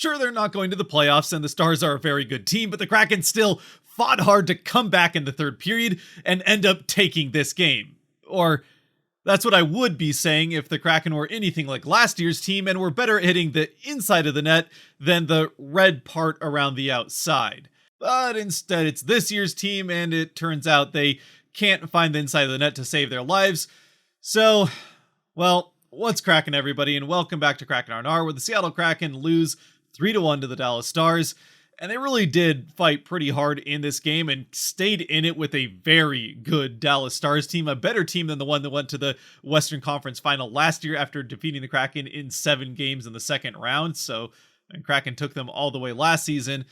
Sure, they're not going to the playoffs and the Stars are a very good team, but the Kraken still fought hard to come back in the third period and end up taking this game. Or that's what I would be saying if the Kraken were anything like last year's team and were better at hitting the inside of the net than the red part around the outside. But instead, it's this year's team, and it turns out they can't find the inside of the net to save their lives. So, well, what's cracking, everybody, and welcome back to Kraken R&R, where the Seattle Kraken lose 3-1 to the Dallas Stars. And they really did fight pretty hard in this game and stayed in it with a very good Dallas Stars team, a better team than the one that went to the Western Conference Final last year after defeating the Kraken in 7 games in the second round. And Kraken took them all the way last season.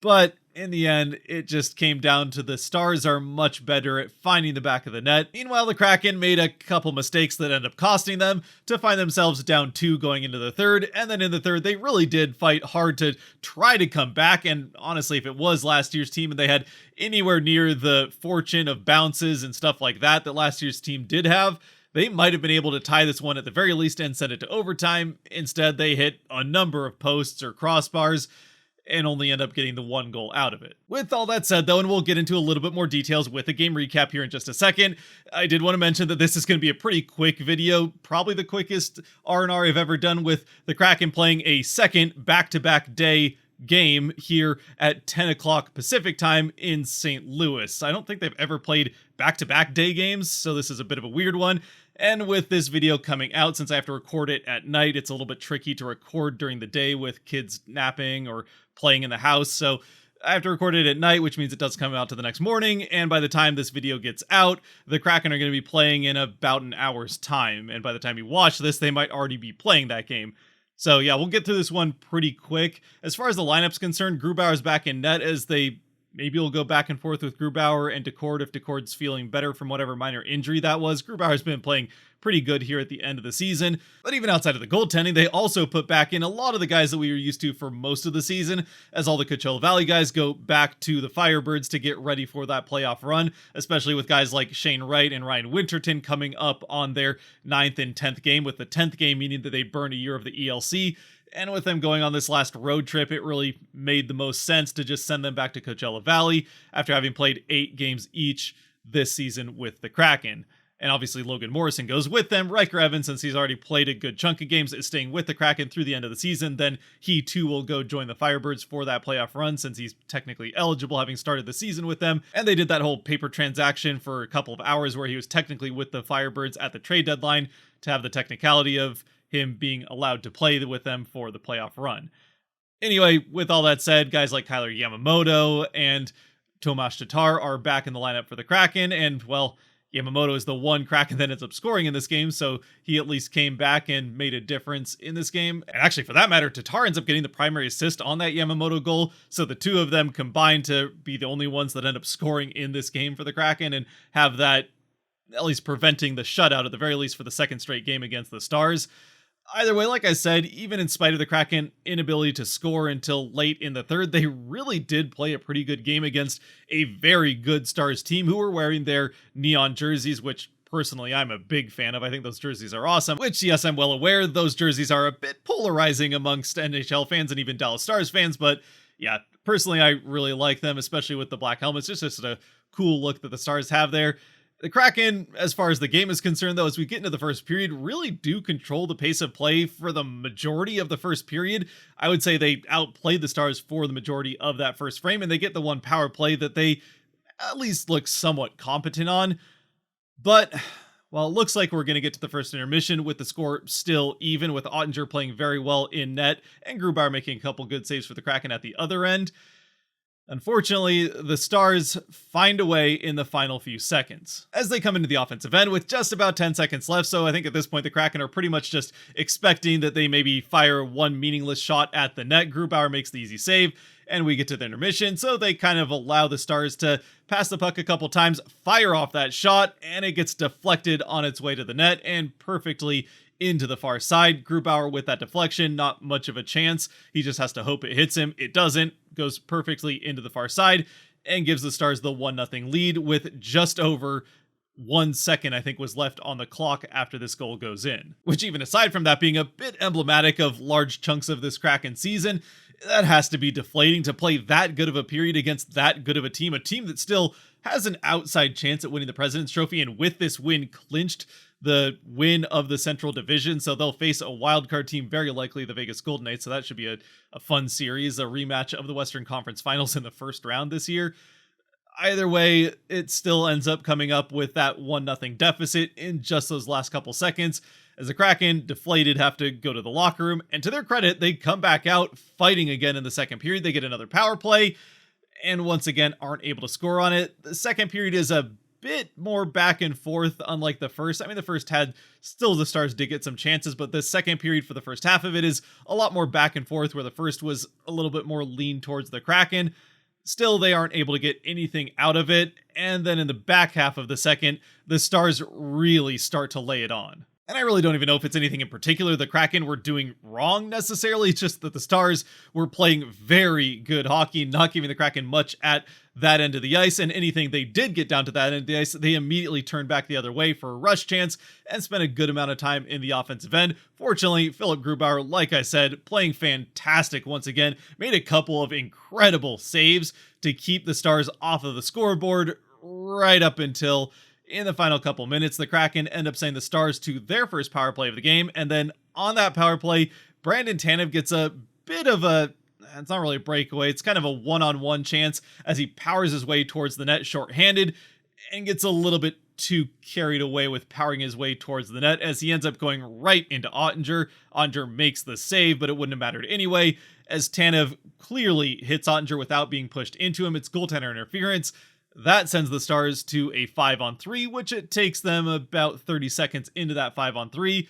But in the end, it just came down to the Stars are much better at finding the back of the net. Meanwhile, the Kraken made a couple mistakes that end up costing them to find themselves down 2 going into the third. And then in the third, they really did fight hard to try to come back. And honestly, if it was last year's team and they had anywhere near the fortune of bounces and stuff like that last year's team did have, they might have been able to tie this one at the very least and send it to overtime. Instead, they hit a number of posts or crossbars and only end up getting the 1 goal out of it. With all that said, though, and we'll get into a little bit more details with a game recap here in just a second, I did want to mention that this is going to be a pretty quick video, probably the quickest R&R I've ever done, with the Kraken playing a second back-to-back day game here at 10 o'clock Pacific time in St. Louis. I don't think they've ever played back-to-back day games, so this is a bit of a weird one. And with this video coming out, since I have to record it at night, it's a little bit tricky to record during the day with kids napping or playing in the house. So I have to record it at night, which means it does come out to the next morning. And by the time this video gets out, the Kraken are going to be playing in about an hour's time. And by the time you watch this, they might already be playing that game. So yeah, we'll get through this one pretty quick. As far as the lineup's concerned, Grubauer's back in net, as they maybe will go back and forth with Grubauer and Decord if Decord's feeling better from whatever minor injury that was. Grubauer's been playing pretty good here at the end of the season. But even outside of the goaltending, they also put back in a lot of the guys that we were used to for most of the season, as all the Coachella Valley guys go back to the Firebirds to get ready for that playoff run, especially with guys like Shane Wright and Ryan Winterton coming up on their 9th and 10th game, with the 10th game meaning that they burn a year of the ELC. And with them going on this last road trip, it really made the most sense to just send them back to Coachella Valley after having played 8 games each this season with the Kraken. And obviously Logan Morrison goes with them. Riker Evans, since he's already played a good chunk of games, is staying with the Kraken through the end of the season. Then he too will go join the Firebirds for that playoff run, since he's technically eligible, having started the season with them. And they did that whole paper transaction for a couple of hours where he was technically with the Firebirds at the trade deadline to have the technicality of him being allowed to play with them for the playoff run. Anyway, with all that said, guys like Kyler Yamamoto and Tomas Tatar are back in the lineup for the Kraken, and well, Yamamoto is the one Kraken that ends up scoring in this game, so he at least came back and made a difference in this game. And actually, for that matter, Tatar ends up getting the primary assist on that Yamamoto goal, so the two of them combined to be the only ones that end up scoring in this game for the Kraken and have that at least preventing the shutout at the very least for the second straight game against the Stars. Either way, like I said, even in spite of the Kraken inability to score until late in the third, they really did play a pretty good game against a very good Stars team who were wearing their neon jerseys, which personally I'm a big fan of. I think those jerseys are awesome, which, yes, I'm well aware those jerseys are a bit polarizing amongst NHL fans and even Dallas Stars fans, but yeah, personally I really like them, especially with the black helmets. It's just a cool look that the Stars have there. The Kraken, as far as the game is concerned, though, as we get into the first period, really do control the pace of play for the majority of the first period. I would say they outplayed the Stars for the majority of that first frame, and they get the one power play that they at least look somewhat competent on. But, well, it looks like we're going to get to the first intermission with the score still even, with Ottinger playing very well in net and Grubauer making a couple good saves for the Kraken at the other end. Unfortunately, the Stars find a way in the final few seconds as they come into the offensive end with just about 10 seconds left. So I think at this point, the Kraken are pretty much just expecting that they maybe fire one meaningless shot at the net. Grubauer makes the easy save and we get to the intermission. So they kind of allow the Stars to pass the puck a couple times, fire off that shot, and it gets deflected on its way to the net and perfectly into the far side. Grubauer with that deflection, not much of a chance. He just has to hope it hits him. It doesn't. Goes perfectly into the far side and gives the Stars the 1-0 lead with just over 1 second, I think, was left on the clock after this goal goes in. Which, even aside from that being a bit emblematic of large chunks of this Kraken season, that has to be deflating to play that good of a period against that good of a team that still has an outside chance at winning the President's Trophy, and with this win clinched the win of the Central Division, so they'll face a wildcard team, very likely the Vegas Golden Knights, so that should be a fun series, a rematch of the Western Conference Finals in the first round this year. Either way, it still ends up coming up with that 1-0 deficit in just those last couple seconds, as the Kraken, deflated, have to go to the locker room, and to their credit, they come back out fighting again in the second period. They get another power play, and once again aren't able to score on it. The second period is a bit more back and forth, unlike the first. I mean, the first had still the Stars did get some chances, but the second period for the first half of it is a lot more back and forth, where the first was a little bit more lean towards the Kraken. Still, they aren't able to get anything out of it, and then in the back half of the second, the Stars really start to lay it on. And I really don't even know if it's anything in particular the Kraken were doing wrong necessarily. It's just that the Stars were playing very good hockey, not giving the Kraken much at that end of the ice. And anything they did get down to that end of the ice, they immediately turned back the other way for a rush chance and spent a good amount of time in the offensive end. Fortunately, Philip Grubauer, like I said, playing fantastic once again, made a couple of incredible saves to keep the Stars off of the scoreboard right up until in the final couple minutes. The Kraken end up sending the Stars to their first power play of the game, and then on that power play, Brandon Tanev gets a bit of it's not really a breakaway, it's kind of a one-on-one chance as he powers his way towards the net shorthanded and gets a little bit too carried away with powering his way towards the net as he ends up going right into Ottinger. Ottinger makes the save, but it wouldn't have mattered anyway, as Tanev clearly hits Ottinger without being pushed into him. It's goaltender interference. That sends the Stars to a 5-on-3, which it takes them about 30 seconds into that 5-on-3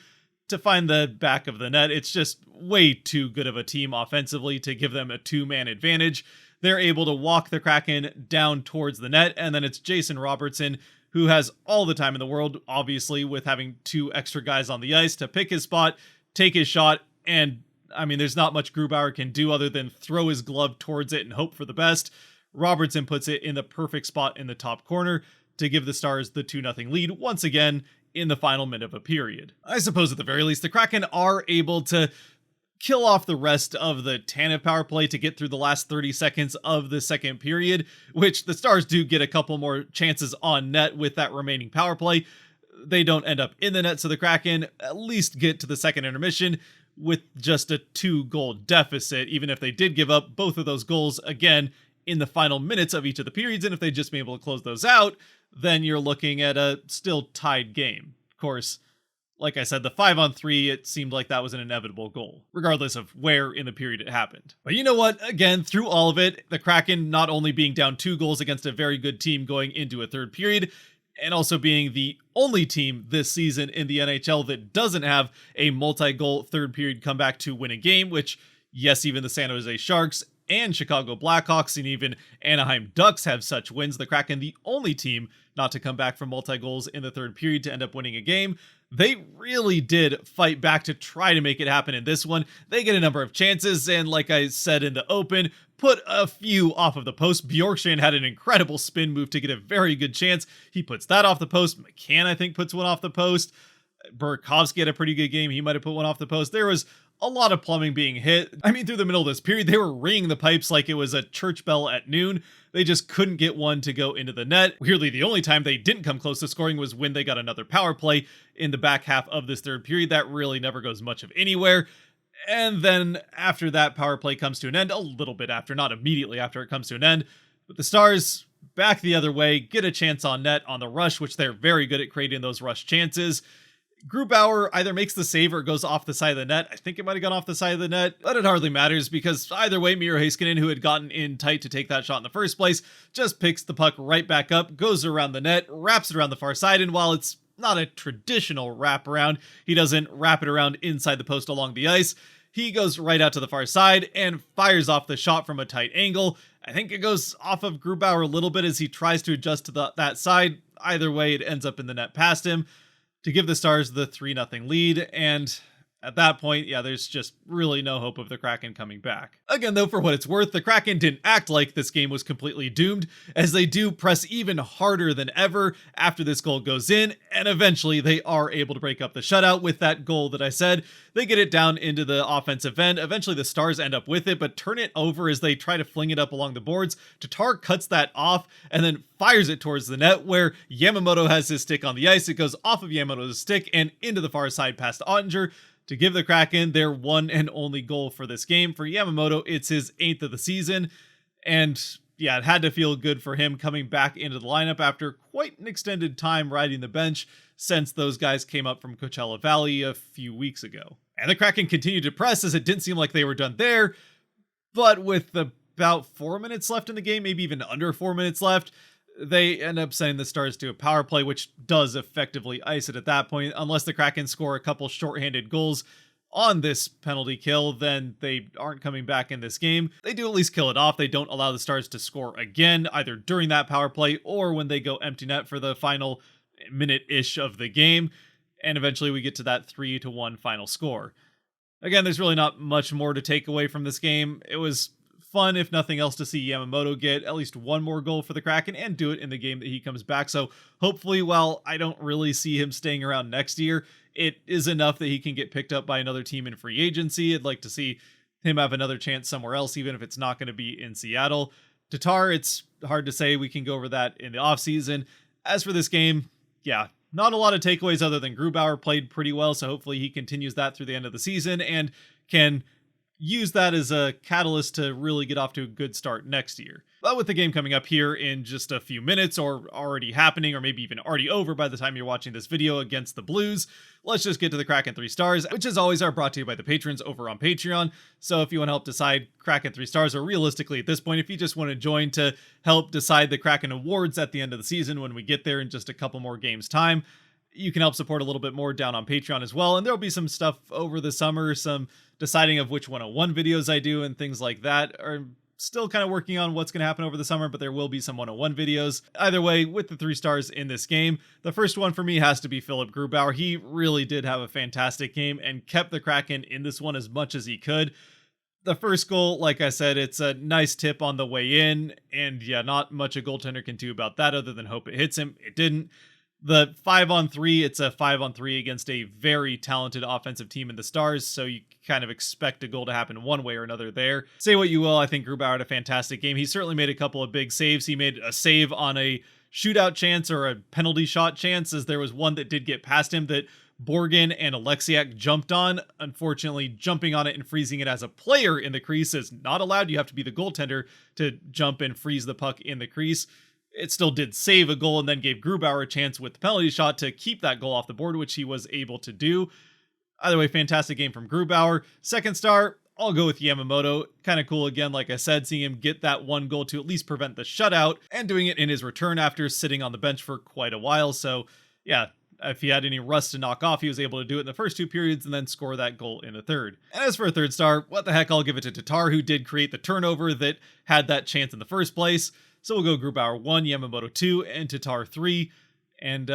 to find the back of the net. It's just way too good of a team offensively to give them a two-man advantage. They're able to walk the Kraken down towards the net, and then it's Jason Robertson, who has all the time in the world, obviously, with having two extra guys on the ice, to pick his spot, take his shot, and I mean, there's not much Grubauer can do other than throw his glove towards it and hope for the best. Robertson puts it in the perfect spot in the top corner to give the Stars the 2-0 lead once again in the final minute of a period. I suppose at the very least, the Kraken are able to kill off the rest of the Tanev power play to get through the last 30 seconds of the second period, which the Stars do get a couple more chances on net with that remaining power play. They don't end up in the net, so the Kraken at least get to the second intermission with just a 2-goal deficit, even if they did give up both of those goals again in the final minutes of each of the periods. And if they'd just been able to close those out, then you're looking at a still tied game. Of course, like I said, the 5-on-3, it seemed like that was an inevitable goal, regardless of where in the period it happened. But you know what? Again, through all of it, the Kraken not only being down 2 goals against a very good team going into a third period, and also being the only team this season in the NHL that doesn't have a multi-goal third period comeback to win a game, which, yes, even the San Jose Sharks and Chicago Blackhawks and even Anaheim Ducks have such wins. The Kraken, the only team not to come back from multi-goals in the third period to end up winning a game. They really did fight back to try to make it happen in this one. They get a number of chances, and like I said in the open, put a few off of the post. Bjorkstrand had an incredible spin move to get a very good chance. He puts that off the post. McCann, I think, puts one off the post. Burakovsky had a pretty good game. He might have put one off the post. There was a lot of plumbing being hit. I mean, through the middle of this period, they were ringing the pipes like it was a church bell at noon. They just couldn't get one to go into the net. Weirdly, the only time they didn't come close to scoring was when they got another power play in the back half of this third period. That really never goes much of anywhere. And then after that power play comes to an end, a little bit after, not immediately after it comes to an end, but the Stars back the other way, get a chance on net on the rush, which they're very good at creating those rush chances. Grubauer either makes the save or goes off the side of the net. I think it might have gone off the side of the net, but it hardly matters because either way, Miro Heiskanen, who had gotten in tight to take that shot in the first place, just picks the puck right back up, goes around the net, wraps it around the far side, and while it's not a traditional wraparound, he doesn't wrap it around inside the post along the ice. He goes right out to the far side and fires off the shot from a tight angle. I think it goes off of Grubauer a little bit as he tries to adjust to that side. Either way, it ends up in the net past him to give the Stars the 3-0 lead. And At that point, yeah, there's just really no hope of the Kraken coming back. Again, though, for what it's worth, the Kraken didn't act like this game was completely doomed, as they do press even harder than ever after this goal goes in, and eventually they are able to break up the shutout with that goal that I said. They get it down into the offensive end. Eventually the Stars end up with it, but turn it over as they try to fling it up along the boards. Tatar cuts that off and then fires it towards the net, where Yamamoto has his stick on the ice. It goes off of Yamamoto's stick and into the far side past Ottinger, to give the Kraken their one and only goal for this game. For Yamamoto, it's his 8th of the season, and yeah, it had to feel good for him coming back into the lineup after quite an extended time riding the bench since those guys came up from Coachella Valley a few weeks ago. And the Kraken continued to press, as it didn't seem like they were done there, but with about 4 minutes left in the game, maybe even under 4 minutes left, they end up sending the Stars to a power play, which does effectively ice it at that point. Unless the Kraken score a couple shorthanded goals on this penalty kill, then they aren't coming back in this game. They do at least kill it off. They don't allow the Stars to score again, either during that power play or when they go empty net for the final minute-ish of the game. And eventually we get to that 3-1 final score. Again, there's really not much more to take away from this game. It was fun, if nothing else, to see Yamamoto get at least one more goal for the Kraken and do it in the game that he comes back. So hopefully, while I don't really see him staying around next year, it is enough that he can get picked up by another team in free agency. I'd like to see him have another chance somewhere else, even if it's not going to be in Seattle. Tatar, it's hard to say. We can go over that in the offseason. As for this game, yeah, not a lot of takeaways other than Grubauer played pretty well, so hopefully he continues that through the end of the season and can use that as a catalyst to really get off to a good start next year. But with the game coming up here in just a few minutes, or already happening, or maybe even already over by the time you're watching this video, against the Blues, let's just get to the Kraken 3 stars, which as always are brought to you by the patrons over on Patreon. So if you want to help decide Kraken 3 stars, or realistically at this point, if you just want to join to help decide the Kraken awards at the end of the season when we get there in just a couple more games time, you can help support a little bit more down on Patreon as well. And there'll be some stuff over the summer, some deciding of which 101 videos I do and things like that. Are still kind of working on what's going to happen over the summer, but there will be some 101 videos. Either way, with the 3 stars in this game, the first one for me has to be Philip Grubauer. He really did have a fantastic game and kept the Kraken in this one as much as he could. The first goal, like I said, it's a nice tip on the way in, and yeah, not much a goaltender can do about that other than hope it hits him. It didn't. The 5-on-3, it's a 5-on-3 against a very talented offensive team in the Stars, so you kind of expect a goal to happen one way or another there. Say what you will, I think Grubauer had a fantastic game. He certainly made a couple of big saves. He made a save on a shootout chance or a penalty shot chance, as there was one that did get past him that Borgen and Alexiak jumped on. Unfortunately, jumping on it and freezing it as a player in the crease is not allowed. You have to be the goaltender to jump and freeze the puck in the crease. It still did save a goal and then gave Grubauer a chance with the penalty shot to keep that goal off the board, which he was able to do. Either way, fantastic game from Grubauer. Second star, I'll go with Yamamoto. Kind of cool again, like I said, seeing him get that one goal to at least prevent the shutout and doing it in his return after sitting on the bench for quite a while. So yeah, if he had any rust to knock off, he was able to do it in the first 2 periods and then score that goal in the third. And as for a third star, what the heck, I'll give it to Tatar, who did create the turnover that had that chance in the first place. So we'll go Grubauer 1, Yamamoto 2, and Tatar 3. And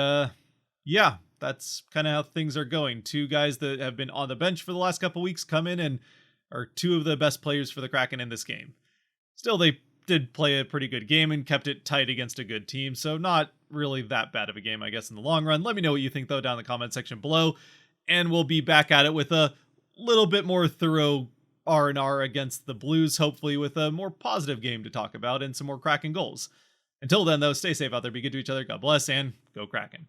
yeah, that's kind of how things are going. 2 guys that have been on the bench for the last couple weeks come in and are 2 of the best players for the Kraken in this game. Still, they did play a pretty good game and kept it tight against a good team, so not really that bad of a game, I guess, in the long run. Let me know what you think, though, down in the comment section below, and we'll be back at it with a little bit more thorough R&R against the Blues, hopefully with a more positive game to talk about and some more Kraken goals. Until then, though, stay safe out there, be good to each other, God bless, and go Kraken.